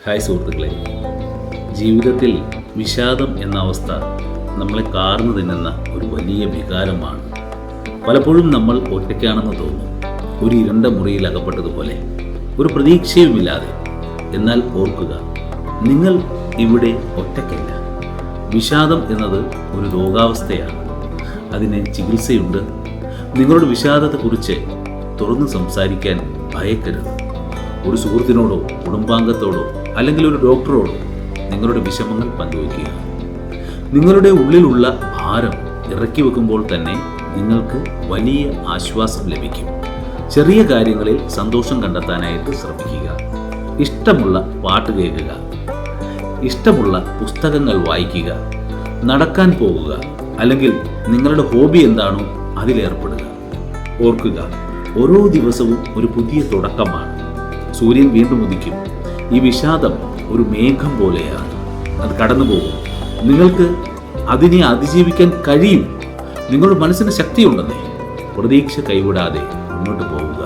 Hi സുഹൃത്തുക്കളെ, ജീവിതത്തിൽ വിഷാദം എന്ന അവസ്ഥ നമ്മളെ കാർന്നു തിന്നുന്ന ഒരു വലിയ വികാരമാണ്. പലപ്പോഴും നമ്മൾ ഒറ്റയ്ക്കാണെന്ന് തോന്നും, ഒരു ഇരുണ്ട മുറിയിൽ അകപ്പെട്ടതുപോലെ, ഒരു പ്രതീക്ഷയുമില്ലാതെ. എന്നാൽ ഓർക്കുക, നിങ്ങൾ ഇവിടെ ഒറ്റയ്ക്കല്ല. വിഷാദം എന്നത് ഒരു രോഗാവസ്ഥയാണ്, അതിന് ചികിത്സയുണ്ട്. നിങ്ങളുടെ വിഷാദത്തെക്കുറിച്ച് തുറന്ന് സംസാരിക്കാൻ ഭയക്കരുത്. ഒരു സുഹൃത്തിനോടോ കുടുംബാംഗത്തോടോ അല്ലെങ്കിൽ ഒരു ഡോക്ടറോടോ നിങ്ങളുടെ വിഷമങ്ങൾ പങ്കുവയ്ക്കുക. നിങ്ങളുടെ ഉള്ളിലുള്ള ഭാരം ഇറക്കി വെക്കുമ്പോൾ തന്നെ നിങ്ങൾക്ക് വലിയ ആശ്വാസം ലഭിക്കും. ചെറിയ കാര്യങ്ങളിൽ സന്തോഷം കണ്ടെത്താനായിട്ട് ശ്രമിക്കുക. ഇഷ്ടമുള്ള പാട്ട് കേൾക്കുക, ഇഷ്ടമുള്ള പുസ്തകങ്ങൾ വായിക്കുക, നടക്കാൻ പോകുക, അല്ലെങ്കിൽ നിങ്ങളുടെ ഹോബി എന്താണോ അതിലേർപ്പെടുക. ഓർക്കുക, ഓരോ ദിവസവും ഒരു പുതിയ തുടക്കമാണ്. സൂര്യൻ വീണ്ടും ഉദിക്കും. ഈ വിഷാദം ഒരു മേഘം പോലെയാണ്, അത് കടന്നു പോകും. നിങ്ങൾക്ക് അതിനെ അതിജീവിക്കാൻ കഴിയും. നിങ്ങളുടെ മനസ്സിന് ശക്തിയുണ്ടെന്നേ. പ്രതീക്ഷ കൈവിടാതെ മുന്നോട്ട് പോവുക.